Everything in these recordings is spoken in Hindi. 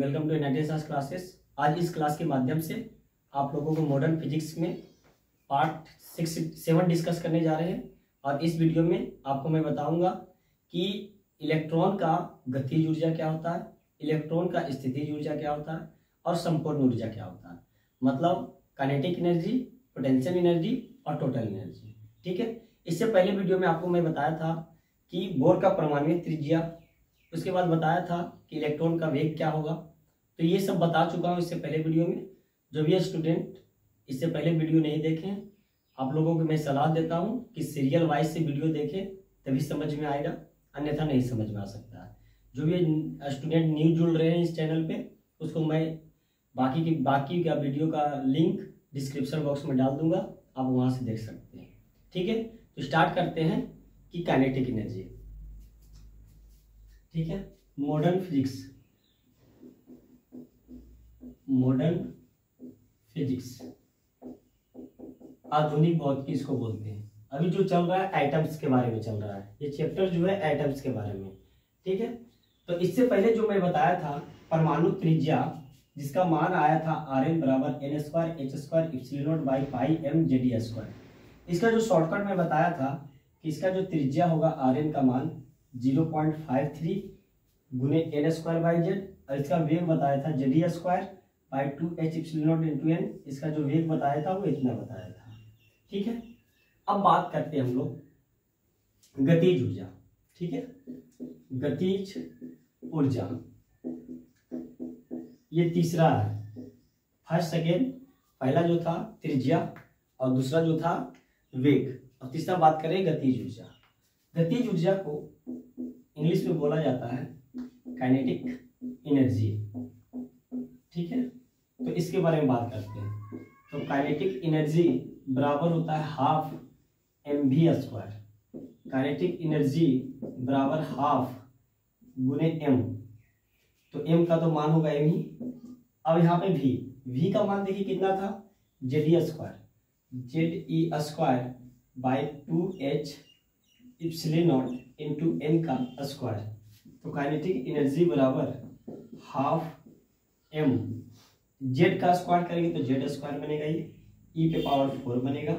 Welcome to united science classes. आज इस क्लास के माध्यम से आप लोगों को मॉडर्न फिजिक्स में पार्ट 7 डिस्कस करने जा रहे हैं। और इस वीडियो में आपको मैं बताऊंगा कि इलेक्ट्रॉन का गतिज ऊर्जा क्या होता है, इलेक्ट्रॉन का स्थितिज ऊर्जा क्या होता है और संपूर्ण ऊर्जा क्या होता है। मतलब काइनेटिक एनर्जी, पोटेंशियल एनर्जी और टोटल एनर्जी। ठीक है। इससे पहले वीडियो में आपको मैं बताया था कि बोर का परमाणु त्रिज्या, उसके बाद बताया था कि इलेक्ट्रॉन का वेग क्या होगा। तो ये सब बता चुका हूँ इससे पहले वीडियो में। जो भी स्टूडेंट इससे पहले वीडियो नहीं देखें, आप लोगों को मैं सलाह देता हूँ कि सीरियल वाइज से वीडियो देखें, तभी समझ में आएगा, अन्यथा नहीं समझ में आ सकता है। जो भी स्टूडेंट न्यू जुड़ रहे हैं इस चैनल पे, उसको मैं बाकी का वीडियो का लिंक डिस्क्रिप्शन बॉक्स में डाल दूंगा, आप वहाँ से देख सकते हैं। ठीक है। तो स्टार्ट करते हैं कि काइनेटिक एनर्जी। ठीक है। मॉडर्न फिजिक्स आधुनिक भौतिकी इसको बोलते हैं। अभी जो चल रहा है एटम्स के बारे में चल रहा है, ये चैप्टर जो है एटम्स के बारे में। ठीक है। तो इससे पहले जो मैं बताया था परमाणु त्रिज्या, जिसका मान आया था Rn बराबर n² h² ε0 by pi m Jd²। इसका जो शॉर्टकट में बताया था कि इसका जो त्रिज्या होगा Rn का मान 0.53 गुने n² बाई z, और इसका वेग बताया था Jd² by 2h ε0 into n। इसका जो वेग बताया था वो इतना बताया था। ठीक है। अब बात करते हैं हम लोग गतिज ऊर्जा। ठीक है। गतिज ऊर्जा ये तीसरा है। फर्स्ट सेकेंड, पहला जो था त्रिज्या और दूसरा जो था वेग, और तीसरा बात करें गतिज ऊर्जा। गतिज ऊर्जा को इंग्लिश में बोला जाता है काइनेटिक एनर्जी। ठीक है। तो इसके बारे में बात करते हैं। तो काइनेटिक एनर्जी बराबर होता है हाफ mv²। काइनेटिक एनर्जी बराबर हाफ गुने m। तो m का तो मान होगा m ही। अब यहाँ पे v का मान देखिए कितना था, Ze² by 2h ε0 into n का स्क्वायर। तो काइनेटिक एनर्जी बराबर हाफ m, z का स्क्वायर करेंगे तो z² बनेगा, ये e⁴ बनेगा,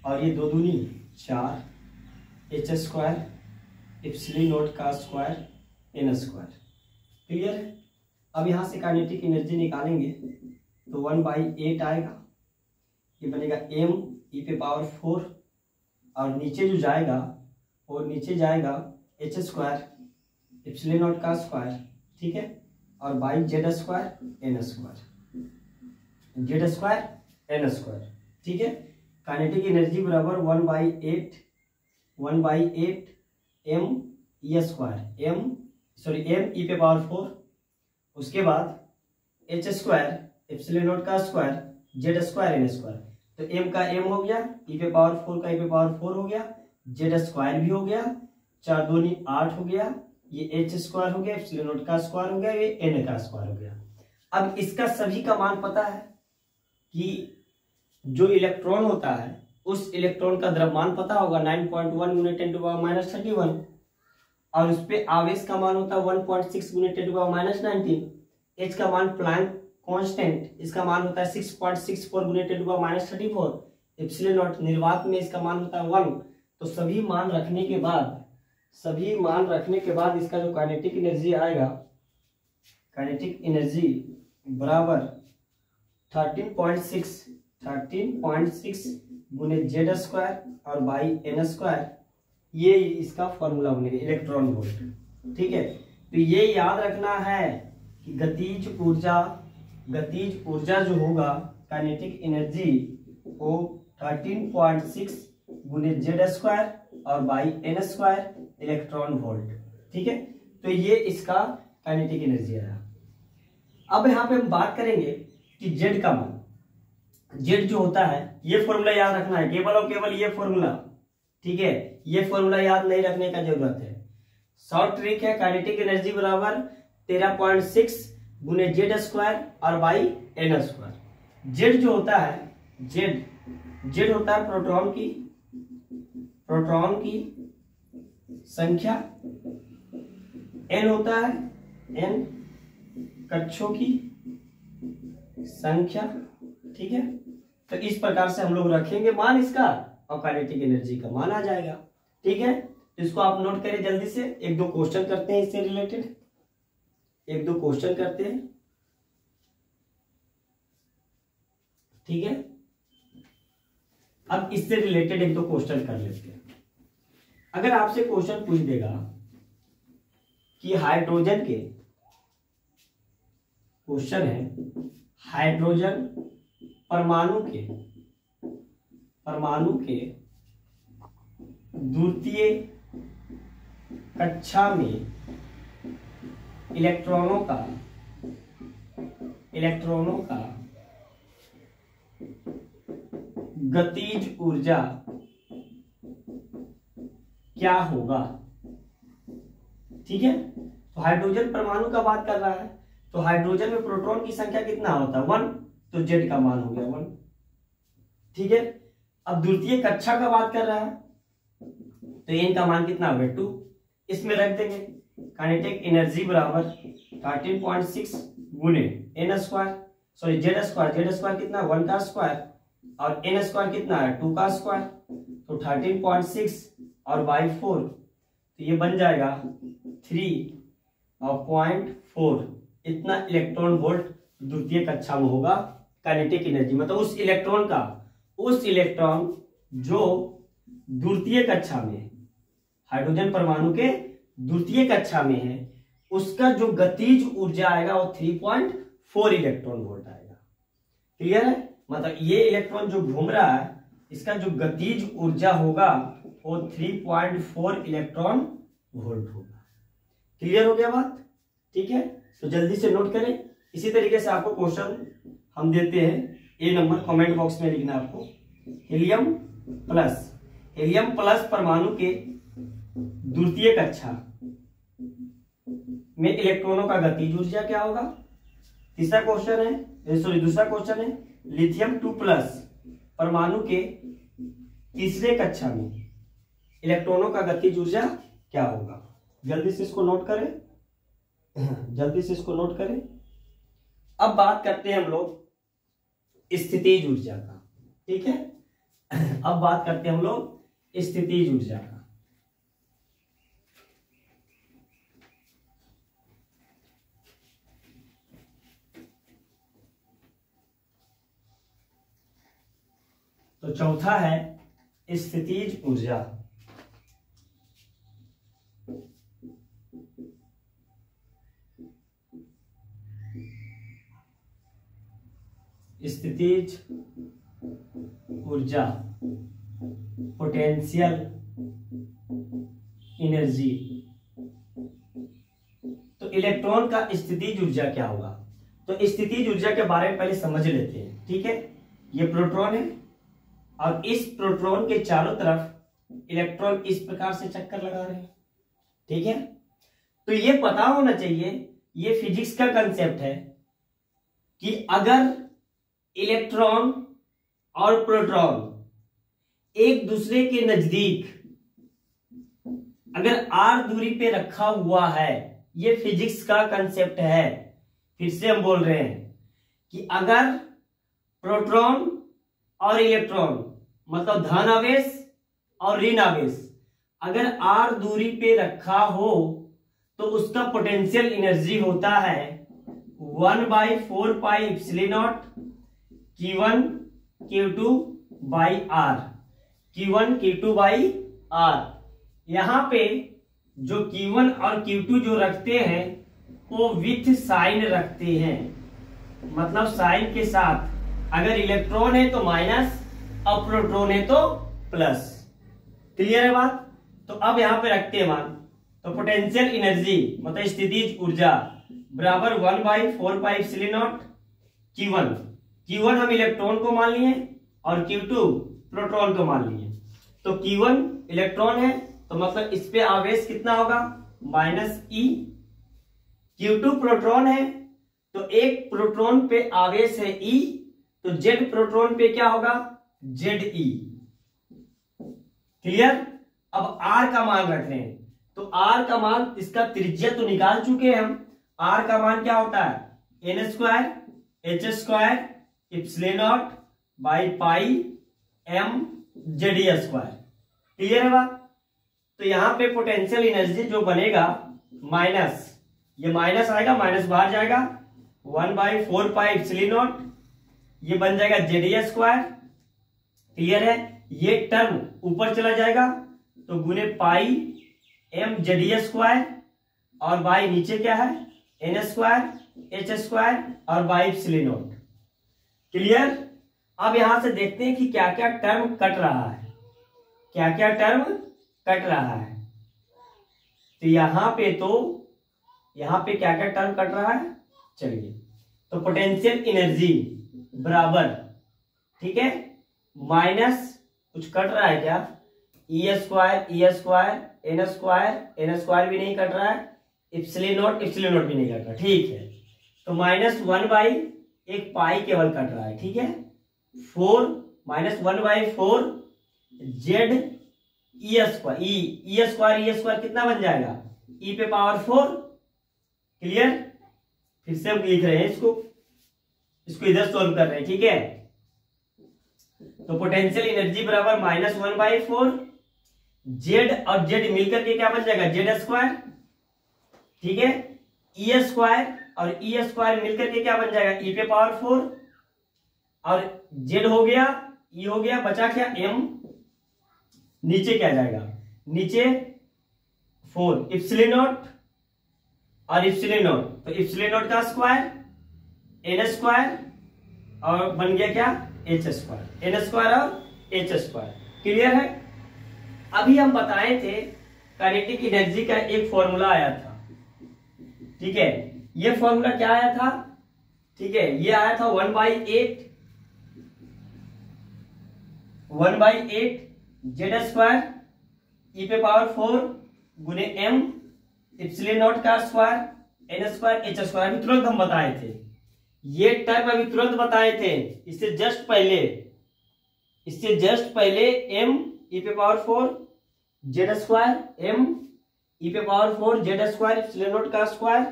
और ये 2 दूनी 4 h² ε0 का स्क्वायर n²। क्लियर है। अब यहाँ से काइनेटिक एनर्जी निकालेंगे तो 1/8 आएगा, ये बनेगा m e⁴, और नीचे जो जाएगा और नीचे जाएगा h² ε0 का स्क्वायर। ठीक है। और बाई z² n²। ठीक है। काइनेटिक एनर्जी बराबर 1/8 m e⁴, उसके बाद h² ε0 का स्क्वायर z² n²। तो m का m हो गया, e⁴ का e⁴ हो गया, z² भी हो गया, 4 दूनी 8 हो गया, ये h² हो गया, ε0 का स्क्वायर हो गया, ये n का स्क्वायर हो गया। अब इसका सभी का मान पता है कि जो इलेक्ट्रॉन होता है उस इलेक्ट्रॉन का द्रव्यमान पता होगा 9.1 गुने 10⁻⁻31, और उस पे आवेश का मान होता है 1.6 गुने 10⁻⁻19। h का मान प्लैंक कांस्टेंट, इसका मान होता है 6.64 गुने 10⁻34। ε0 निर्वात में इसका मान होता है 1। तो सभी मान रखने के बाद इसका जो काइनेटिक एनर्जी आएगा, काइनेटिक एनर्जी बराबर 13.6 गुने z² और बाई n²। ये इसका फॉर्मूला बनेगा इलेक्ट्रॉन वोल्ट। ठीक है। तो ये याद रखना है कि गतिज ऊर्जा जो होगा काइनेटिक एनर्जी वो 13.6 गुने z² और बाई n² इलेक्ट्रॉन वोल्ट। ठीक है। तो ये इसका काइनेटिक एनर्जी आया। अब यहाँ पे हम बात करेंगे कि z का मान। z जो होता है, ये फॉर्मूला याद रखना है, केवल और केवल ये फॉर्मूला। ठीक है। ये फॉर्मूला याद नहीं रखने का जरूरत है, शॉर्ट ट्रिक है। काइनेटिक एनर्जी बराबर 13.6 गुने z² और बाई n²। z जो होता है, z होता है प्रोटॉन की संख्या, n होता है n कक्षों की संख्या, ठीक है। तो इस प्रकार से हम लोग रखेंगे मान इसका और काइनेटिक एनर्जी का मान आ जाएगा, ठीक है। इसको आप नोट करें जल्दी से, एक दो क्वेश्चन करते हैं इससे रिलेटेड, एक दो क्वेश्चन करते हैं, ठीक है। अब इससे रिलेटेड एक दो क्वेश्चन कर लेते हैं। अगर आपसे क्वेश्चन पूछ देगा कि हाइड्रोजन के, क्वेश्चन है हाइड्रोजन परमाणु के द्वितीय कक्षा में इलेक्ट्रॉनों का गतिज ऊर्जा क्या होगा, ठीक है। तो हाइड्रोजन परमाणु का बात कर रहा है, तो हाइड्रोजन में प्रोटॉन की संख्या कितना होता है 1, तो जेड का मान हो गया 1, ठीक है। अब द्वितीय कक्षा का बात कर रहा है तो एन का मान कितना होगा 2, इसमें रख देंगे काइनेटिक एनर्जी बराबर 13.6 गुने N square, sorry Z square कितना 1 का स्क्वायर और एन स्क्वायर कितना है 2 का स्क्वायर, तो 13.6 और बाई 4, तो ये बन जाएगा 3.4, इतना इलेक्ट्रॉन वोल्ट द्वितीय कक्षा में होगा काइनेटिक एनर्जी। मतलब उस इलेक्ट्रॉन जो द्वितीय कक्षा में है, हाइड्रोजन परमाणु के द्वितीय कक्षा में है, उसका जो गतिज ऊर्जा आएगा वो 3.4 इलेक्ट्रॉन वोल्ट आएगा, क्लियर है। मतलब ये इलेक्ट्रॉन जो घूम रहा है इसका जो गतिज ऊर्जा होगा वो 3.4 इलेक्ट्रॉन वोल्ट होगा, क्लियर हो गया बात, ठीक है। तो जल्दी से नोट करें। इसी तरीके से आपको क्वेश्चन हम देते हैं, ए नंबर कमेंट बॉक्स में लिखना आपको। हीलियम प्लस परमाणु के द्वितीय कक्षा में इलेक्ट्रॉनों का गतिज ऊर्जा क्या होगा। दूसरा क्वेश्चन है लिथियम 2 प्लस परमाणु के तीसरे कक्षा में इलेक्ट्रॉनों का गतिज ऊर्जा क्या होगा। जल्दी से इसको नोट करें, अब बात करते हैं हम लोग स्थितिज ऊर्जा का, ठीक है। अब बात करते हैं हम लोग स्थितिज ऊर्जा का। तो चौथा है स्थितिज ऊर्जा। स्थितिज ऊर्जा पोटेंशियल एनर्जी। तो इलेक्ट्रॉन का स्थितिज ऊर्जा क्या होगा। तो स्थितिज ऊर्जा के बारे में पहले समझ लेते हैं, ठीक है। ये प्रोटॉन है और इस प्रोटॉन के चारों तरफ इलेक्ट्रॉन इस प्रकार से चक्कर लगा रहे हैं, ठीक है। तो ये पता होना चाहिए, ये फिजिक्स का कंसेप्ट है कि अगर इलेक्ट्रॉन और प्रोटॉन एक दूसरे के नजदीक अगर r दूरी पे रखा हुआ है, ये फिजिक्स का कंसेप्ट है। फिर से हम बोल रहे हैं कि अगर प्रोटॉन और इलेक्ट्रॉन मतलब धन आवेश और ऋण आवेश अगर r दूरी पे रखा हो तो उसका पोटेंशियल एनर्जी होता है 1/4 pi epsilon not Q1 Q2 by R, Q1 Q2 by R। यहां पे जो Q1 और Q2 जो रखते हैं वो विथ साइन रखते हैं, मतलब साइन के साथ। अगर इलेक्ट्रॉन है तो माइनस और प्रोटॉन है तो प्लस, क्लियर है बात। तो अब यहां पे रखते हैं मान, तो पोटेंशियल एनर्जी मतलब स्थितिज ऊर्जा बराबर 1/4 पाई एप्सिलॉन नॉट Q1 हम इलेक्ट्रॉन को मान लिए और Q2 प्रोटॉन को मान लिए। तो Q1 इलेक्ट्रॉन है तो मतलब इस पे आवेश कितना होगा -E। Q2 प्रोटॉन है तो एक प्रोटॉन पे आवेश है E, तो Z प्रोटॉन पे क्या होगा ZE, क्लियर। अब R का मान रख रहे हैं, तो R का मान, इसका त्रिज्या तो निकाल चुके हैं हम। R का मान क्या होता है N square H square epsilon naught by pi M Z square. Clear है बात? तो यहां पे पोटेंशियल एनर्जी जो बनेगा माइनस, ये माइनस आएगा, माइनस बाहर जाएगा, 1/4 पाई इप्सिलॉन नॉट, ये बन जाएगा जेड स्क्वायर। क्लियर है? ये टर्म ऊपर चला जाएगा तो गुने पाई एम जेड स्क्वायर और बाई नीचे क्या है एन स्क्वायर एच स्क्वायर और बाई इप्सिलॉन नॉट। क्लियर? अब यहां से देखते हैं कि क्या क्या टर्म कट रहा है, क्या क्या टर्म कट रहा है। तो यहां पे क्या क्या टर्म कट रहा है, चलिए। तो पोटेंशियल एनर्जी बराबर, ठीक है, माइनस कुछ कट रहा है क्या, ई स्क्वायर एन स्क्वायर भी नहीं कट रहा है, इप्सिलॉन नॉट भी नहीं कट रहा, ठीक है। तो -1/, एक पाई केवल कट रहा है, ठीक है, 4 -1/4 जेड ई स्क्वायर कितना बन जाएगा, ई पे पावर 4। क्लियर? फिर से हम लिख रहे हैं इसको इधर सोल्व कर रहे हैं, ठीक है। तो पोटेंशियल एनर्जी बराबर -1/4 जेड और जेड मिलकर के क्या बन जाएगा, जेड स्क्वायर, ठीक है। ई स्क्वायर और ई स्क्वायर मिलकर के क्या बन जाएगा, ई पे पावर 4 और जेड हो गया, ई हो गया, बचा क्या एम, नीचे क्या जाएगा, नीचे 4 इप्सिलॉन नॉट और इप्सिलॉन नॉट, तो इप्सिलॉन नॉट का स्क्वायर एन स्क्वायर और बन गया क्या एच स्क्वायर, एन स्क्वायर और एच स्क्वायर। क्लियर है? अभी हम बताए थे काइनेटिक एनर्जी का एक फॉर्मूला आया था, ठीक है। ये फॉर्मूला क्या आया था, ठीक है, ये आया था 1/8 जेड स्क्वायर ई पे पावर 4 गुने एम इप्सिलॉन नॉट का square N square H square. अभी तुरंत हम बताए थे ये टर्म, अभी तुरंत बताए थे, इससे जस्ट पहले एम ई पे power 4 Z square M E पे power 4 Z square epsilon naught का square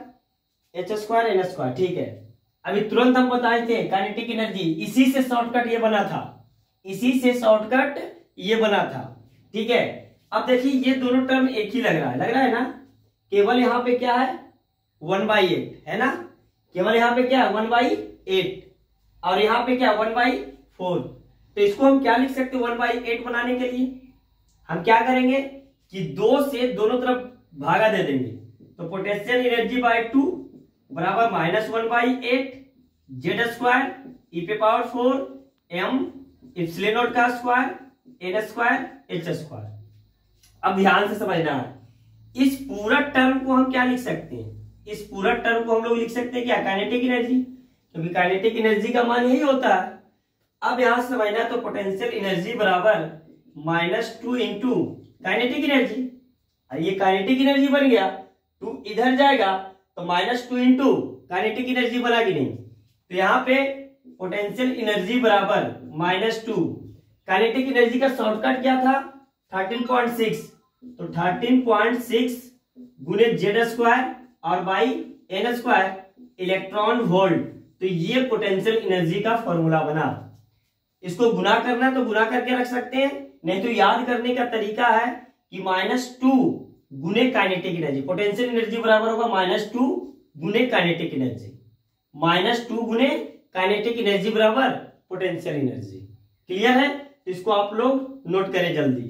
H square N square, ठीक है। अभी तुरंत हम बताए थे काइनेटिक एनर्जी, इसी से शॉर्टकट ये बना था, ठीक है। अब देखिए ये दोनों टर्म एक ही लग रहा है ना, केवल यहां पे क्या है 1/8 है ना, केवल यहां पे क्या है 1/8 और यहां पे क्या 1/4। तो इसको हम क्या लिख सकते हैं, 1/8 बनाने के लिए हम क्या करेंगे कि 2 से दोनों तरफ भागा दे देंगे, तो पोटेंशियल एनर्जी बाय 2 बराबर -1/8 जेड स्क्वायर ई पे पावर 4 एम इप्सिलॉन नॉट का square N square H square. अब ध्यान से समझना है, इस पूरा टर्म को हम क्या लिख सकते हैं, इस पूरा टर्म को हम लोग लिख सकते हैं क्या, काइनेटिक एनर्जी, क्योंकि काइनेटिक एनर्जी का मान यही होता है। अब यहां से समझना, तो पोटेंशियल एनर्जी बराबर -2 इंटू काइनेटिक एनर्जी, ये काइनेटिक एनर्जी बन गया, 2 इधर जाएगा तो -2 इंटू काइनेटिक एनर्जी बना कि नहीं। तो यहां पे पोटेंशियल एनर्जी बराबर -2, काइनेटिक एनर्जी का शॉर्टकट क्या था 13.6, तो 13.6 गुने जेड स्क्वायर और by N square electron volt. तो ये पोटेंशियल एनर्जी का फॉर्मूला बना। इसको गुना करना है तो गुना करके रख सकते हैं, नहीं तो याद करने का तरीका है कि -2 गुने काइनेटिक एनर्जी, पोटेंशियल एनर्जी बराबर होगा -2 गुने काइनेटिक एनर्जी, -2 गुने काइनेटिक एनर्जी बराबर पोटेंशियल एनर्जी। क्लियर है? इसको आप लोग नोट करें जल्दी,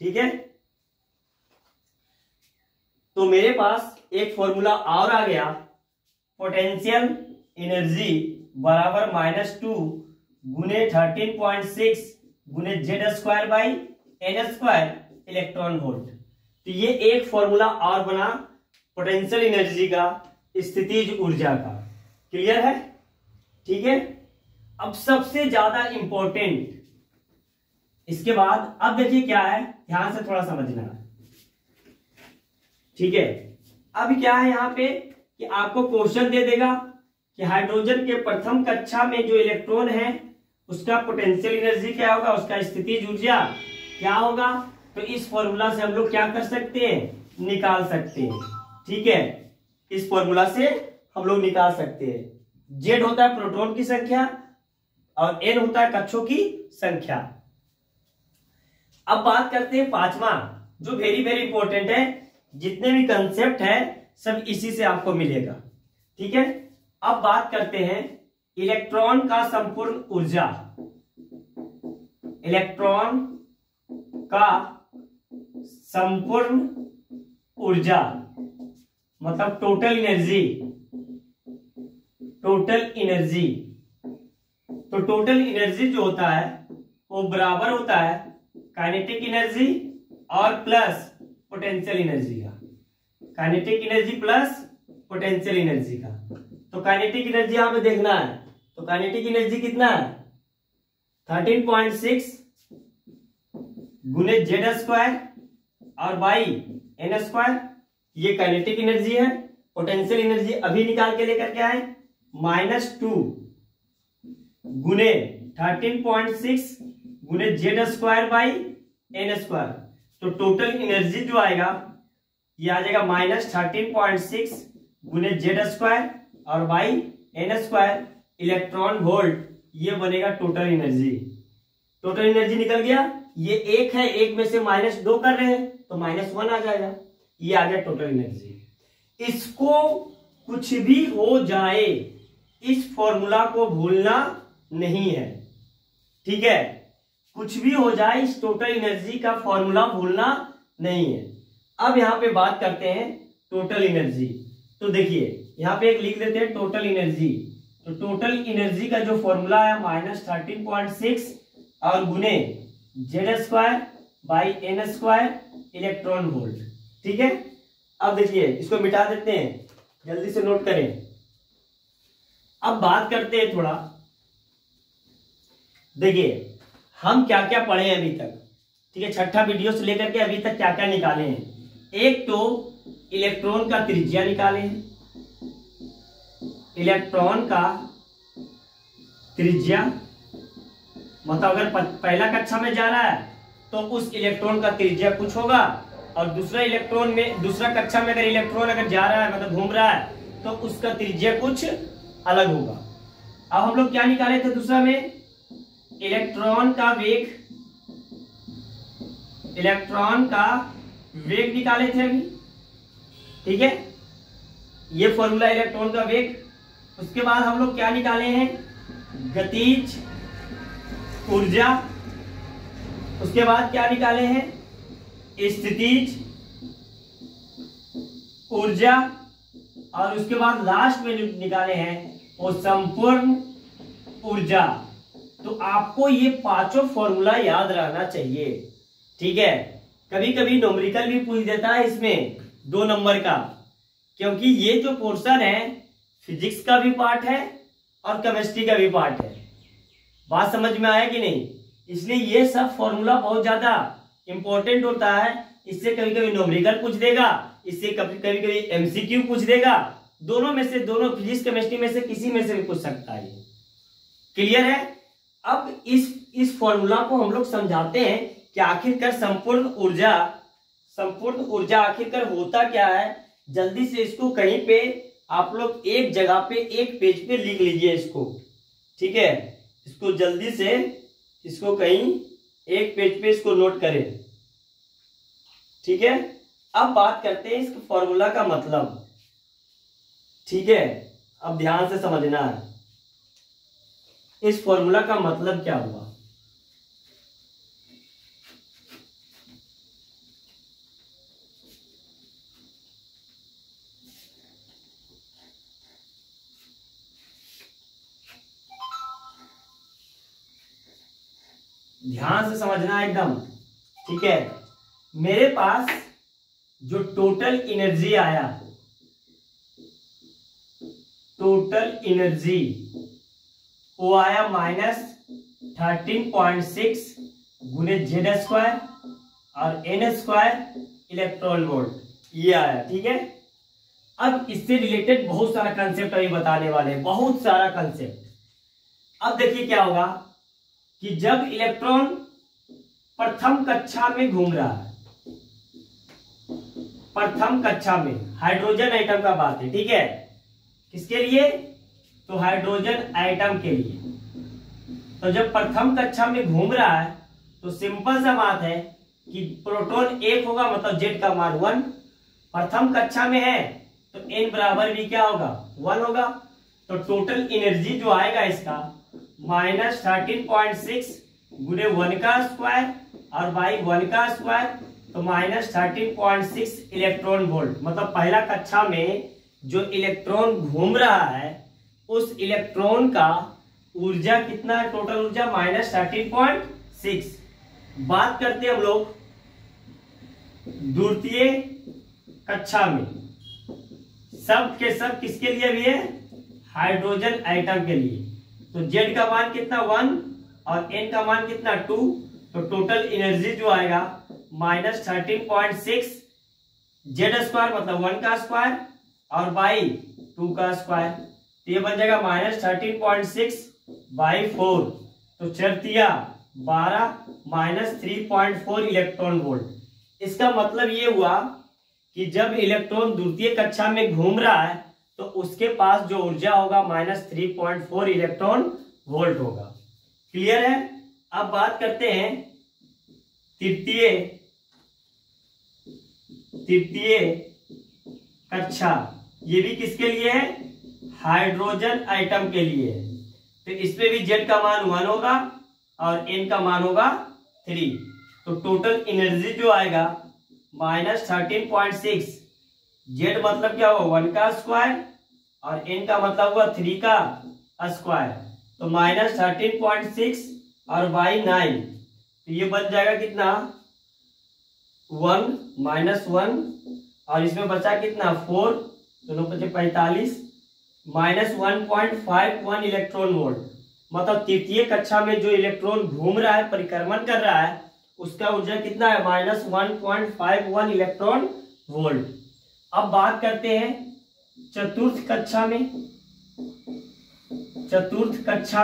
ठीक है। तो मेरे पास एक फॉर्मूला और आ गया, पोटेंशियल एनर्जी बराबर -2 गुने 13.6 गुने Z square by N square electron volt. तो ये एक फॉर्मूला और बना पोटेंशियल एनर्जी का, स्थितिज ऊर्जा का। क्लियर है? ठीक है। अब सबसे ज्यादा इंपॉर्टेंट इसके बाद, अब देखिए क्या है, ध्यान से थोड़ा समझना, ठीक है। अब क्या है यहाँ पे कि आपको क्वेश्चन दे देगा कि हाइड्रोजन के प्रथम कक्षा में जो इलेक्ट्रॉन है उसका पोटेंशियल एनर्जी क्या होगा, उसका स्थितिज ऊर्जा क्या होगा। तो इस फॉर्मूला से हम लोग क्या कर सकते हैं, निकाल सकते हैं, ठीक है। इस फॉर्मूला से हम लोग निकाल सकते हैं। जेड होता है प्रोटॉन की संख्या और एन होता है कक्षों की संख्या। अब बात करते हैं पांचवा, जो वेरी वेरी इंपॉर्टेंट है। जितने भी कंसेप्ट है सब इसी से आपको मिलेगा, ठीक है। अब बात करते हैं इलेक्ट्रॉन का संपूर्ण ऊर्जा। इलेक्ट्रॉन का संपूर्ण ऊर्जा मतलब टोटल एनर्जी। टोटल एनर्जी, तो टोटल एनर्जी जो होता है वो बराबर होता है काइनेटिक एनर्जी और प्लस पोटेंशियल एनर्जी का। Kinetic energy plus potential energy का। तो काइनेटिक एनर्जी यहां पे देखना है, तो काइनेटिक एनर्जी कितना है 13.6 गुने जेड स्क्वायर और बाई एन स्क्वायर, ये काइनेटिक एनर्जी है। पोटेंशियल एनर्जी अभी निकाल के लेकर के आए -2 गुने 13.6 गुने Z square by N square. तो टोटल एनर्जी जो आएगा ये आ जाएगा -13.6 गुने जेड स्क्वायर और by N square electron volt, ये बनेगा टोटल एनर्जी। टोटल एनर्जी निकल गया, ये एक है, एक में से -2 कर रहे हैं तो -1 आ जाएगा, ये आ गया टोटल एनर्जी। इसको कुछ भी हो जाए इस फॉर्मूला को भूलना नहीं है, ठीक है। कुछ भी हो जाए इस टोटल एनर्जी का फॉर्मूला भूलना नहीं है। अब यहां पे बात करते हैं टोटल एनर्जी। तो देखिए यहां पे एक लिख देते हैं टोटल एनर्जी। तो टोटल एनर्जी का जो फॉर्मूला है -13.6 और गुने Z square by N square electron volt, ठीक है। अब देखिए इसको मिटा देते हैं, जल्दी से नोट करें। अब बात करते हैं थोड़ा, देखिए हम क्या क्या पढ़े हैं अभी तक, ठीक है। छठा वीडियो से लेकर के अभी तक क्या क्या निकाले हैं। एक तो इलेक्ट्रॉन का त्रिज्या निकाले हैं, इलेक्ट्रॉन का त्रिज्या मतलब अगर पहला कक्षा में जा रहा है तो उस इलेक्ट्रॉन का त्रिज्या कुछ होगा, और दूसरा इलेक्ट्रॉन में दूसरा कक्षा में अगर इलेक्ट्रॉन अगर जा रहा है मतलब घूम रहा है तो उसका त्रिज्या कुछ अलग होगा। अब हम लोग क्या निकाले थे दूसरा में, इलेक्ट्रॉन का वेग, इलेक्ट्रॉन का वेग निकाले थे अभी, ठीक है। ये फॉर्मूला इलेक्ट्रॉन का वेग। उसके बाद हम लोग क्या निकाले हैं, गतिज ऊर्जा। उसके बाद क्या निकाले हैं, स्थितिज ऊर्जा। और उसके बाद लास्ट में निकाले हैं वो संपूर्ण ऊर्जा। तो आपको ये पांचों फॉर्मूला याद रहना चाहिए, ठीक है। कभी कभी न्यूमेरिकल भी पूछ देता है इसमें 2 नंबर का, क्योंकि ये जो पोर्शन है फिजिक्स का भी पार्ट है और केमिस्ट्री का भी पार्ट है। बात समझ में आया कि नहीं? इसलिए ये सब फॉर्मूला बहुत ज्यादा इंपॉर्टेंट होता है। इससे कभी कभी न्यूमेरिकल पूछ देगा, इससे कभी कभी एमसीक्यू पूछ देगा। दोनों में से, दोनों फिजिक्स केमिस्ट्री में से किसी में से भी पूछ सकता है। क्लियर है? अब इस फॉर्मूला को हम लोग समझाते हैं कि आखिरकार संपूर्ण ऊर्जा आखिरकार होता क्या है। जल्दी से इसको कहीं पे आप लोग एक जगह पे एक पेज पे लिख लीजिए इसको, ठीक है। इसको जल्दी से इसको कहीं एक पेज पे इसको नोट करें, ठीक है। अब बात करते हैं इस फॉर्मूला का मतलब, ठीक है। अब ध्यान से समझना है इस फॉर्मूला का मतलब क्या हुआ। ध्यान से समझना एकदम, ठीक है। मेरे पास जो टोटल एनर्जी आया, टोटल एनर्जी वो आया -13.6 गुने जेड स्क्वायर और एन स्क्वायर इलेक्ट्रॉन वोल्ट, ये आया, ठीक है। अब इससे रिलेटेड बहुत सारा कंसेप्ट अभी बताने वाले हैं, बहुत सारा कंसेप्ट। अब देखिए क्या होगा कि जब इलेक्ट्रॉन प्रथम कक्षा में घूम रहा है, प्रथम कक्षा में हाइड्रोजन एटम का बात है, ठीक है, किसके लिए? तो हाइड्रोजन एटम के लिए। तो जब प्रथम कक्षा में घूम रहा है तो सिंपल सा बात है कि प्रोटॉन 1 होगा, मतलब जेड का मान 1। प्रथम कक्षा में है तो n बराबर भी क्या होगा? 1 होगा। तो टोटल एनर्जी जो आएगा इसका -13.6 गुणे 1 का स्क्वायर और बाई 1 का स्क्वायर, तो -13.6 इलेक्ट्रॉन वोल्ट। मतलब पहला कक्षा में जो इलेक्ट्रॉन घूम रहा है उस इलेक्ट्रॉन का ऊर्जा कितना है? टोटल ऊर्जा -13.6। बात करते हैं हम लोग द्वितीय कक्षा में। सब के सब किसके लिए भी है? हाइड्रोजन एटम के लिए। तो Z का मान कितना? 1 और N का मान कितना? 2। तो टोटल एनर्जी जो आएगा -13.6 Z स्क्वायर मतलब 1 का स्क्वायर और बाई 2 का स्क्वायर, तो ये बन जाएगा -13.6 बाई 4। तो 4 12 -3.4 इलेक्ट्रॉन वोल्ट। इसका मतलब ये हुआ कि जब इलेक्ट्रॉन द्वितीय कक्षा में घूम रहा है तो उसके पास जो ऊर्जा होगा -3.4 इलेक्ट्रॉन वोल्ट होगा। क्लियर है? अब बात करते हैं तृतीय कक्षा। ये भी किसके लिए है? हाइड्रोजन एटम के लिए है। तो इसमें भी Z का मान 1 होगा और N का मान होगा 3। तो टोटल एनर्जी जो आएगा -13.6, Z मतलब क्या होगा? 1 का स्क्वायर और N का मतलब हुआ 3 का स्क्वायर, तो -13.6 और बाई 9, तो ये बन जाएगा कितना? 1 -1 और इसमें बचा कितना? 4, दोनों बचे 45, -1.51 इलेक्ट्रॉन वोल्ट। मतलब तृतीय कक्षा में जो इलेक्ट्रॉन घूम रहा है, परिक्रमण कर रहा है, उसका ऊर्जा कितना है? -1.51 इलेक्ट्रॉन वोल्ट। अब बात करते हैं चतुर्थ कक्षा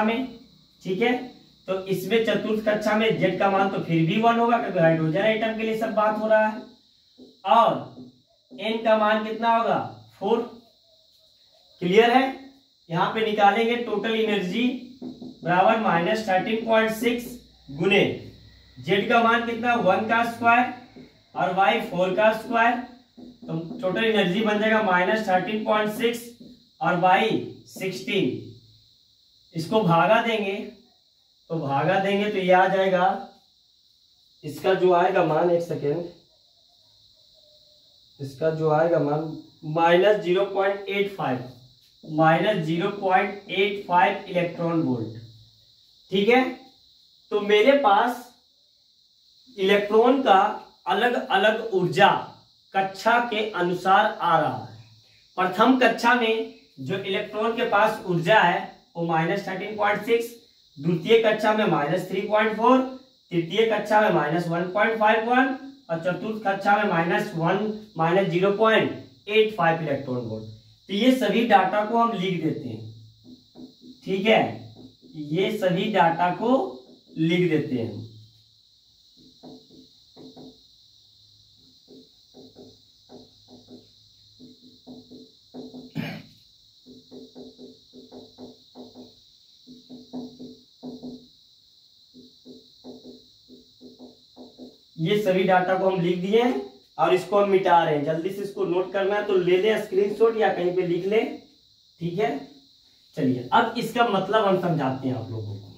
में। ठीक है, तो इसमें चतुर्थ कक्षा में Z का मान तो फिर भी 1 होगा क्योंकि हाइड्रोजन एटम के लिए सब बात हो रहा है, और N का मान कितना होगा? 4। क्लियर है? यहां पे निकालेंगे टोटल एनर्जी बराबर -13.6 गुने Z का मान कितना? 1 का स्क्वायर और बाई 4 का स्क्वायर, तो टोटल एनर्जी बन जाएगा -13.6 और बाई 16। इसको भागा देंगे तो ये आ जाएगा, इसका जो आएगा मान, एक सेकेंड, इसका जो आएगा मान -0.85 इलेक्ट्रॉन वोल्ट। ठीक है, तो मेरे पास इलेक्ट्रॉन का अलग अलग ऊर्जा कक्षा के अनुसार आ रहा है। प्रथम कक्षा में जो इलेक्ट्रॉन के पास ऊर्जा है वो -13.6, द्वितीय कक्षा में -3.4, तृतीय कक्षा में -1.51 और चतुर्थ कक्षा में -0.85 इलेक्ट्रॉन वोल्ट। तो ये सभी डाटा को हम लिख देते हैं। ठीक है, ये सभी डाटा को लिख देते हैं। ये सभी डाटा को हम लिख दिए हैं और इसको हम मिटा रहे हैं। जल्दी से इसको नोट करना है तो ले लें स्क्रीनशॉट या कहीं पे लिख लें। ठीक है, चलिए अब इसका मतलब हम समझाते हैं आप लोगों को।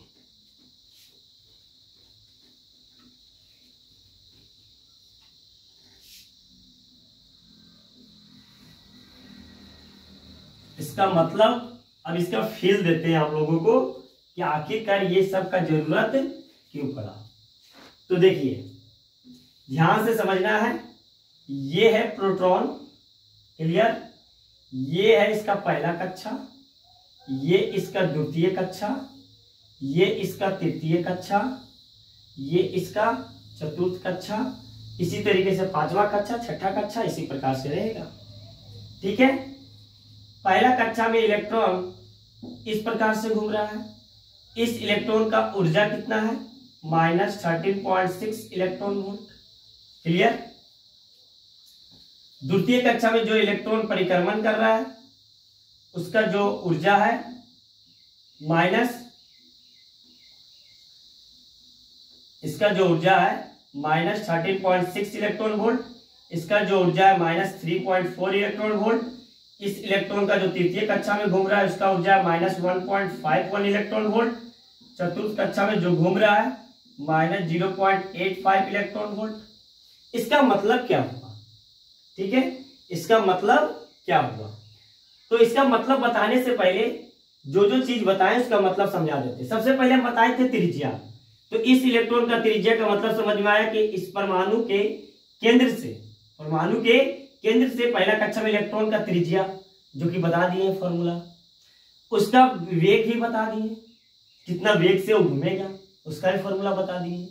इसका मतलब अब इसका फील देते हैं आप लोगों को कि आखिरकार ये सब का जरूरत क्यों पड़ा। तो देखिए, ध्यान से समझना है। ये है प्रोटॉन, क्लियर? ये है इसका पहला कक्षा, ये इसका द्वितीय कक्षा, ये इसका तृतीय कक्षा, ये इसका चतुर्थ कक्षा, इसी तरीके से पांचवा कक्षा, छठा कक्षा, इसी प्रकार से रहेगा। ठीक है, पहला कक्षा में इलेक्ट्रॉन इस प्रकार से घूम रहा है। इस इलेक्ट्रॉन का ऊर्जा कितना है? -13.6 इलेक्ट्रॉन वोल्ट। क्लियर? द्वितीय कक्षा में जो इलेक्ट्रॉन परिक्रमण कर रहा है उसका जो ऊर्जा है माइनस, इसका जो ऊर्जा है माइनस 13.6 इलेक्ट्रॉन वोल्ट, इसका जो ऊर्जा है माइनस 3.4 इलेक्ट्रॉन वोल्ट। इस इलेक्ट्रॉन का जो तृतीय कक्षा में घूम रहा है उसका ऊर्जा है माइनस 1.51 इलेक्ट्रॉन वोल्ट। चतुर्थ कक्षा में जो घूम रहा है माइनस 0.85 इलेक्ट्रॉन वोल्ट। इसका मतलब क्या हुआ? ठीक है, इसका मतलब क्या हुआ? तो इसका मतलब बताने से पहले जो जो चीज बताएं उसका मतलब समझा देते। सबसे पहले हम बताए थे त्रिज्या। तो इस इलेक्ट्रॉन का त्रिज्या का मतलब समझ में आया कि इस परमाणु के केंद्र से, परमाणु के केंद्र से पहला कक्षा में इलेक्ट्रॉन का त्रिज्या जो कि बता दिए फॉर्मूला, उसका वेग भी बता दिए, कितना वेग से वो घूमेगा उसका भी फॉर्मूला बता दिए।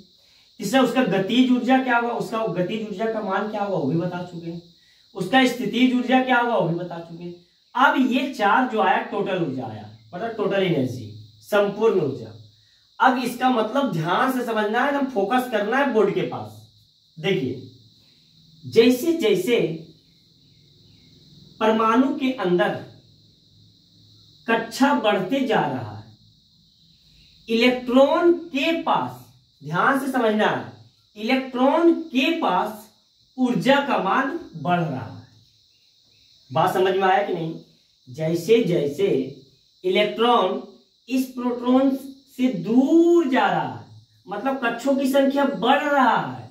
तीसरा उसका गतिज ऊर्जा क्या होगा, उसका गतिज ऊर्जा का मान क्या होगा वो भी बता चुके हैं। उसका स्थितिज ऊर्जा क्या होगा वो भी बता चुके हैं। अब ये चार जो आया टोटल ऊर्जा आया, मतलब टोटल एनर्जी, संपूर्ण ऊर्जा। अब इसका मतलब ध्यान से समझना है, एकदम फोकस करना है बोर्ड के पास। देखिए, जैसे जैसे परमाणु के अंदर कक्षा बढ़ते जा रहा है, इलेक्ट्रॉन के पास, ध्यान से समझना है, इलेक्ट्रॉन के पास ऊर्जा का मान बढ़ रहा है। बात समझ में आया कि नहीं? जैसे जैसे इलेक्ट्रॉन इस प्रोटॉन से दूर जा रहा है, मतलब कक्षों की संख्या बढ़ रहा है,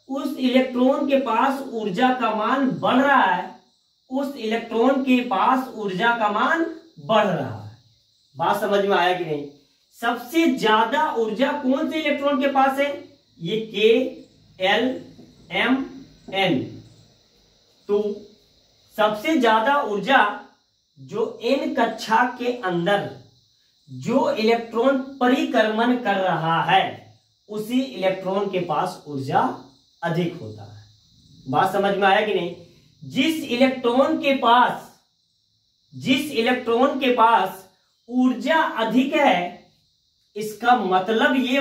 उस इलेक्ट्रॉन के पास ऊर्जा का मान बढ़ रहा है, उस इलेक्ट्रॉन के पास ऊर्जा का मान बढ़ रहा है। बात समझ में आया कि नहीं? सबसे ज्यादा ऊर्जा कौन से इलेक्ट्रॉन के पास है? ये के एल एम एन। तो सबसे ज्यादा ऊर्जा जो एन कक्षा के अंदर जो इलेक्ट्रॉन परिक्रमण कर रहा है उसी इलेक्ट्रॉन के पास ऊर्जा अधिक होता है। बात समझ में आया कि नहीं? जिस इलेक्ट्रॉन के पास ऊर्जा अधिक है, इसका मतलब ये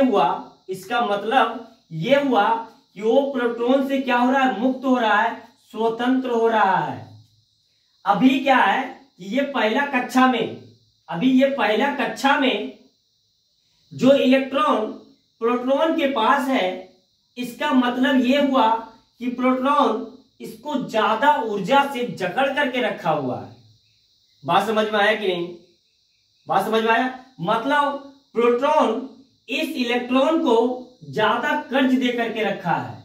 हुआ कि वो प्रोटॉन से क्या हो रहा है? मुक्त हो रहा है, स्वतंत्र हो रहा है। अभी क्या है कि ये पहला कक्षा में जो इलेक्ट्रॉन प्रोटॉन के पास है, इसका मतलब ये हुआ कि प्रोटॉन इसको ज्यादा ऊर्जा से जकड़ करके रखा हुआ है। बात समझ में आया कि नहीं? बात समझ में आया? मतलब प्रोटॉन इस इलेक्ट्रॉन को ज्यादा कर्ज दे करके रखा है।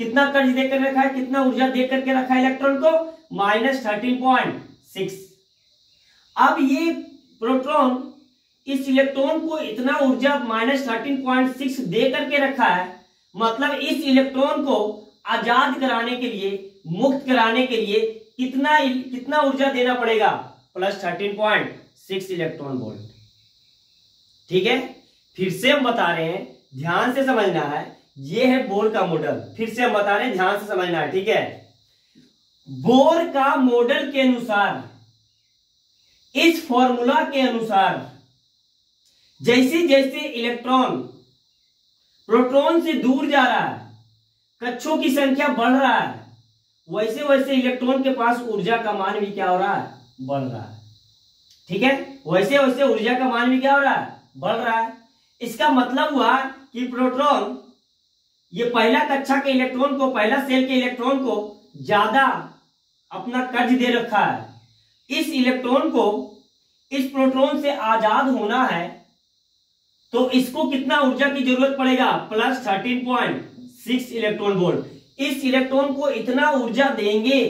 कितना कर्ज देकर रखा है? कितना ऊर्जा दे करके रखा है इलेक्ट्रॉन को? माइनस 13.6। अब ये प्रोटॉन इस इलेक्ट्रॉन को इतना ऊर्जा माइनस 13.6 दे करके रखा है, मतलब इस इलेक्ट्रॉन को आजाद कराने के लिए, मुक्त कराने के लिए कितना ऊर्जा देना पड़ेगा? Plus 13.6 electron volt. ठीक है, फिर से हम बता रहे हैं, ध्यान से समझना है। ये है बोर का मॉडल। फिर से हम बता रहे हैं, ध्यान से समझना है। ठीक है, बोर का मॉडल के अनुसार, इस फॉर्मूला के अनुसार, जैसे जैसे इलेक्ट्रॉन प्रोटॉन से दूर जा रहा है, कक्षों की संख्या बढ़ रहा है, वैसे वैसे इलेक्ट्रॉन के पास ऊर्जा का मान भी क्या हो रहा है? बढ़ रहा है। ठीक है, वैसे वैसे ऊर्जा का मान भी क्या हो रहा है? बढ़ रहा है। इसका मतलब हुआ कि प्रोटॉन, ये पहला कक्षा के इलेक्ट्रॉन को, पहला सेल के इलेक्ट्रॉन को ज्यादा अपना कर्ज दे रखा है। इस इलेक्ट्रॉन को इस प्रोटॉन से आजाद होना है, तो इसको कितना ऊर्जा की जरूरत पड़ेगा? Plus 13.6 electron volt. इस इलेक्ट्रॉन को इतना ऊर्जा देंगे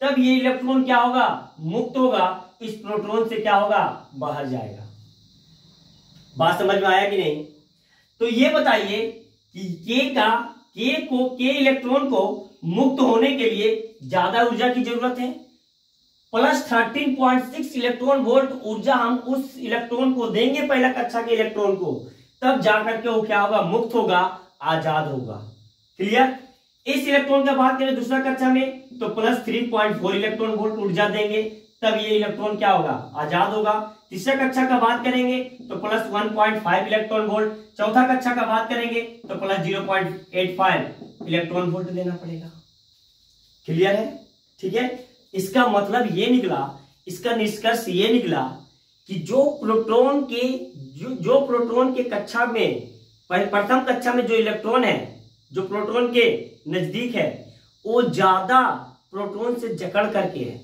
तब ये इलेक्ट्रॉन क्या होगा? मुक्त होगा, इस प्रोटॉन से क्या होगा? बाहर जाएगा। बात समझ में आया कि नहीं? तो ये बताइए कि के इलेक्ट्रॉन को मुक्त होने के लिए ज्यादा ऊर्जा की जरूरत है। प्लस 13.6 इलेक्ट्रॉन वोल्ट ऊर्जा हम उस इलेक्ट्रॉन को देंगे, पहला कक्षा के इलेक्ट्रॉन को, तब जाकर के वो क्या होगा? मुक्त होगा, आजाद होगा। क्लियर? इस इलेक्ट्रॉन का बात करें दूसरा कक्षा में, तो प्लस 3.4 इलेक्ट्रॉन वोल्ट ऊर्जा देंगे, तब ये इलेक्ट्रॉन क्या होगा? आजाद होगा। तीसरा कक्षा का बात करेंगे तो प्लस 1.5 इलेक्ट्रॉन वोल्ट। चौथा कक्षा का बात करेंगे तो प्लस 0.85 इलेक्ट्रॉन वोल्ट देना पड़ेगा। क्लियर है? ठीक है, इसका मतलब ये निकला इसका निष्कर्ष ये निकला कि जो प्रोटॉन के कक्षा में प्रथम कक्षा में जो इलेक्ट्रॉन है, जो प्रोटॉन के नजदीक है, वो ज्यादा प्रोटॉन से जकड़ करके है,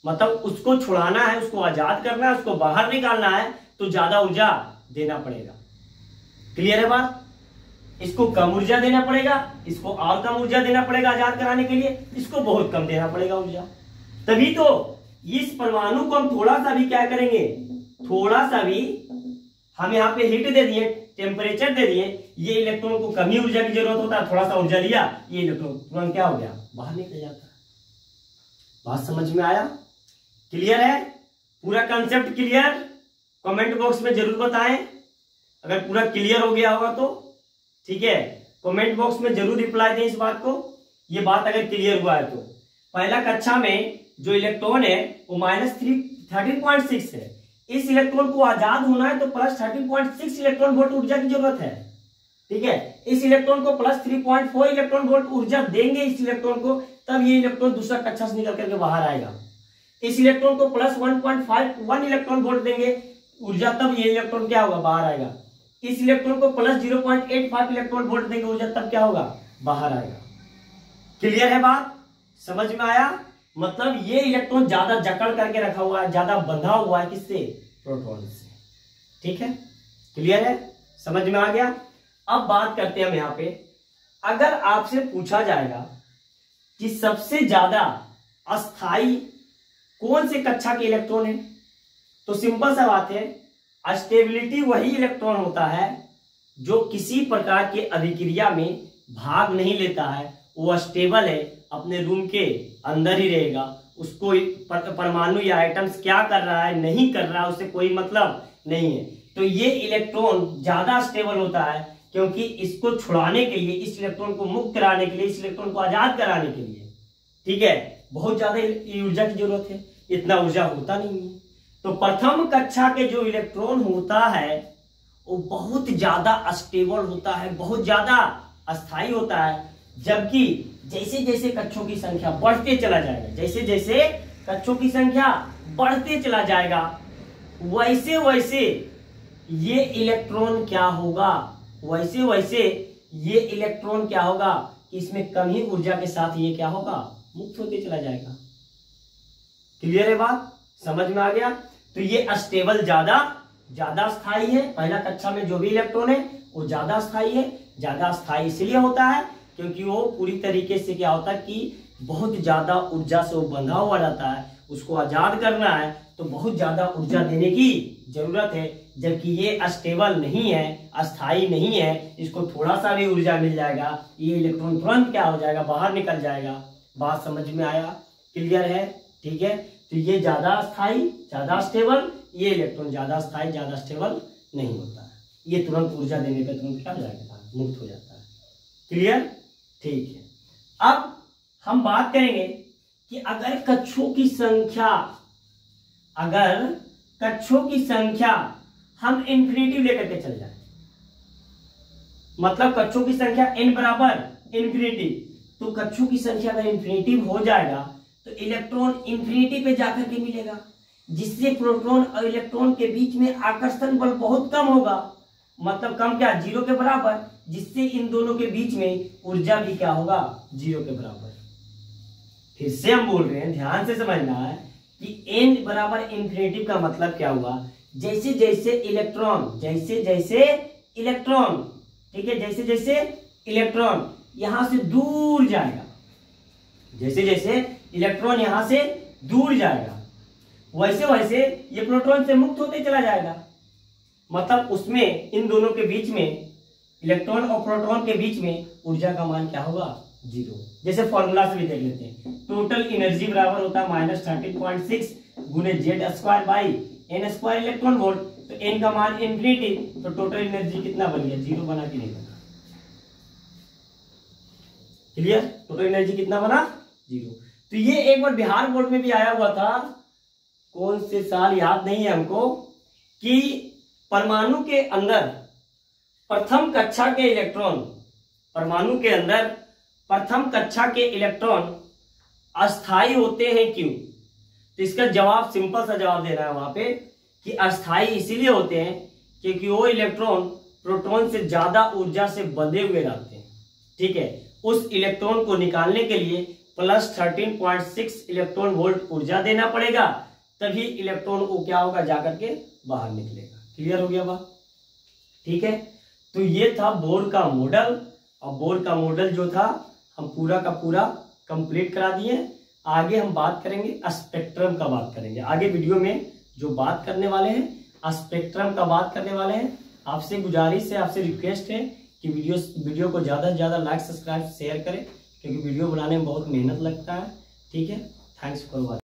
मतलब उसको छुड़ाना है, उसको आजाद करना है, उसको बाहर निकालना है, तो ज्यादा ऊर्जा देना पड़ेगा। क्लियर है बात? इसको कम ऊर्जा देना पड़ेगा, इसको और कम ऊर्जा देना पड़ेगा आजाद कराने के लिए, इसको बहुत कम देना पड़ेगा ऊर्जा। तभी तो इस परमाणु को हम थोड़ा सा भी क्या करेंगे, थोड़ा सा भी हम यहाँ पे हीट दे दिए, टेम्परेचर दे दिए, ये इलेक्ट्रॉन को कम ही ऊर्जा की जरूरत होता है, थोड़ा सा ऊर्जा लिया, ये इलेक्ट्रॉन तुरंत क्या हो गया, बाहर निकल जाता है। बात समझ में आया? क्लियर है? पूरा कंसेप्ट क्लियर? कमेंट बॉक्स में जरूर बताएं अगर पूरा क्लियर हो गया होगा तो। ठीक है, कमेंट बॉक्स में जरूर रिप्लाई दें इस बात को, ये बात अगर क्लियर हुआ है तो। पहला कक्षा में जो इलेक्ट्रॉन है वो -13.6 है, इस इलेक्ट्रॉन को आजाद होना है तो +13.6 इलेक्ट्रॉन वोल्ट ऊर्जा की जरूरत है। ठीक है, इस इलेक्ट्रॉन को +3.4 इलेक्ट्रॉन वोल्ट ऊर्जा देंगे इस इलेक्ट्रॉन को, तब ये इलेक्ट्रॉन दूसरा कक्षा से निकल करके बाहर आएगा। इस इलेक्ट्रॉन को +1.51 इलेक्ट्रॉन वोल्ट देंगे ऊर्जा, तब ये इलेक्ट्रॉन क्या होगा, बाहर आएगा। इस इलेक्ट्रॉन को +0.85 इलेक्ट्रॉन वोल्ट देंगे ऊर्जा, तब क्या होगा, बाहर आएगा। क्लियर है बात? समझ में आया? मतलब ये इलेक्ट्रॉन ज्यादा जकड़ करके रखा हुआ है, ज्यादा बंधा हुआ है, किससे, प्रोटॉन से। ठीक है, क्लियर है, समझ में आ गया? अब बात करते हैं हम यहाँ पे, अगर आपसे पूछा जाएगा कि सबसे ज्यादा अस्थाई कौन से कक्षा के इलेक्ट्रॉन है, तो सिंपल सा बात है, स्टेबिलिटी वही इलेक्ट्रॉन होता है जो किसी प्रकार के अभिक्रिया में भाग नहीं लेता है, वो स्टेबल है, अपने रूम के अंदर ही रहेगा, उसको परमाणु या एटम्स क्या कर रहा है नहीं कर रहा है उससे कोई मतलब नहीं है। तो ये इलेक्ट्रॉन ज्यादा स्टेबल होता है, क्योंकि इसको छुड़ाने के लिए, इस इलेक्ट्रॉन को मुक्त कराने के लिए, इस इलेक्ट्रॉन को आजाद कराने के लिए, ठीक है, बहुत ज्यादा ऊर्जा की जरूरत है, इतना ऊर्जा होता नहीं है। तो प्रथम कक्षा के जो इलेक्ट्रॉन होता है वो बहुत ज्यादा स्टेबल होता है, बहुत ज्यादा अस्थाई होता है, जबकि जैसे जैसे कक्षों की संख्या बढ़ते चला जाएगा, जैसे जैसे कक्षों की संख्या बढ़ते चला जाएगा, वैसे वैसे ये इलेक्ट्रॉन क्या होगा, वैसे वैसे ये इलेक्ट्रॉन क्या होगा, इसमें कम ही ऊर्जा के साथ ये क्या होगा, मुक्त होते चला जाएगा। क्लियर है बात? समझ में आ गया? तो ये अस्टेबल ज्यादा स्थायी है, पहला कक्षा में जो भी इलेक्ट्रॉन है वो ज्यादा स्थायी है। ज्यादा स्थायी इसलिए होता है क्योंकि वो पूरी तरीके से क्या होता है कि बहुत ज्यादा ऊर्जा से वो बंधा हुआ रहता है, उसको आजाद करना है तो बहुत ज्यादा ऊर्जा देने की जरूरत है, जबकि ये अस्टेबल नहीं है, अस्थाई नहीं है, इसको थोड़ा सा भी ऊर्जा मिल जाएगा, ये इलेक्ट्रॉन तुरंत क्या हो जाएगा, बाहर निकल जाएगा। बात समझ में आया? क्लियर है? ठीक है, तो ये ज्यादा स्थायी, ज्यादा स्टेबल, ये इलेक्ट्रॉन ज्यादा स्थायी, ज्यादा स्टेबल नहीं होता है, ये तुरंत ऊर्जा देने पे तुरंत क्या हो जाएगा, मुक्त हो जाता है। क्लियर? ठीक है, अब हम बात करेंगे कि अगर कक्षों की संख्या हम इन्फिनिटिव लेकर के चल जाए, मतलब कक्षों की संख्या n बराबर इन्फिनिटी, तो कक्षों की संख्या अगर इन्फिनिटिव हो जाएगा तो इलेक्ट्रॉन इन्फिनिटी पे जाकर के मिलेगा, जिससे प्रोटॉन और इलेक्ट्रॉन के बीच में आकर्षण बल बहुत कम होगा, मतलब कम क्या, 0 के बराबर, जिससे इन दोनों के बीच में ऊर्जा भी क्या होगा, 0 के बराबर। फिर से हम बोल रहे हैं, ध्यान से समझना है कि n बराबर इन्फिनिटी का मतलब क्या हुआ, जैसे जैसे इलेक्ट्रॉन, ठीक है, जैसे जैसे इलेक्ट्रॉन यहां से दूर जाएगा, जैसे जैसे इलेक्ट्रॉन यहां से दूर जाएगा, वैसे वैसे ये प्रोटॉन से मुक्त होते चला जाएगा, मतलब उसमें इन दोनों के बीच में, इलेक्ट्रॉन और प्रोटॉन के बीच में ऊर्जा का मान क्या होगा, 0। जैसे फॉर्मूला से भी देख लेते हैं, टोटल एनर्जी बराबर होता है -13.6 गुने Z² by n² electron volt, तो n का मान इन्फिनिटी, तो टोटल एनर्जी कितना बन गया, 0 बना कि नहीं बना? क्लियर? टोटल एनर्जी कितना बना, 0। तो ये एक बार बिहार बोर्ड में भी आया हुआ था, कौन से साल याद नहीं है हमको, कि परमाणु के अंदर प्रथम कक्षा के इलेक्ट्रॉन, परमाणु के अंदर प्रथम कक्षा के इलेक्ट्रॉन अस्थाई होते हैं क्यों? तो इसका जवाब सिंपल सा जवाब देना है वहां पे कि अस्थाई इसीलिए होते हैं क्योंकि वो इलेक्ट्रॉन प्रोटॉन से ज्यादा ऊर्जा से बंधे हुए रहते हैं। ठीक है, उस इलेक्ट्रॉन को निकालने के लिए प्लस 13.6 इलेक्ट्रॉन वोल्ट ऊर्जा देना पड़ेगा, तभी इलेक्ट्रॉन को क्या होगा जाकर के बाहर निकलेगा। क्लियर हो गया बात? ठीक है, तो ये था बोर का मॉडल। और बोर का मॉडल जो था हम पूरा का पूरा कंप्लीट करा दिए। आगे हम बात करेंगे स्पेक्ट्रम का, बात करेंगे आगे वीडियो में जो बात करने वाले हैं स्पेक्ट्रम का बात करने वाले हैं। आपसे गुजारिश है, आपसे रिक्वेस्ट है कि वीडियो को ज़्यादा से ज़्यादा लाइक, सब्सक्राइब, शेयर करें, क्योंकि वीडियो बनाने में बहुत मेहनत लगता है। ठीक है, थैंक्स फॉर वॉचिंग।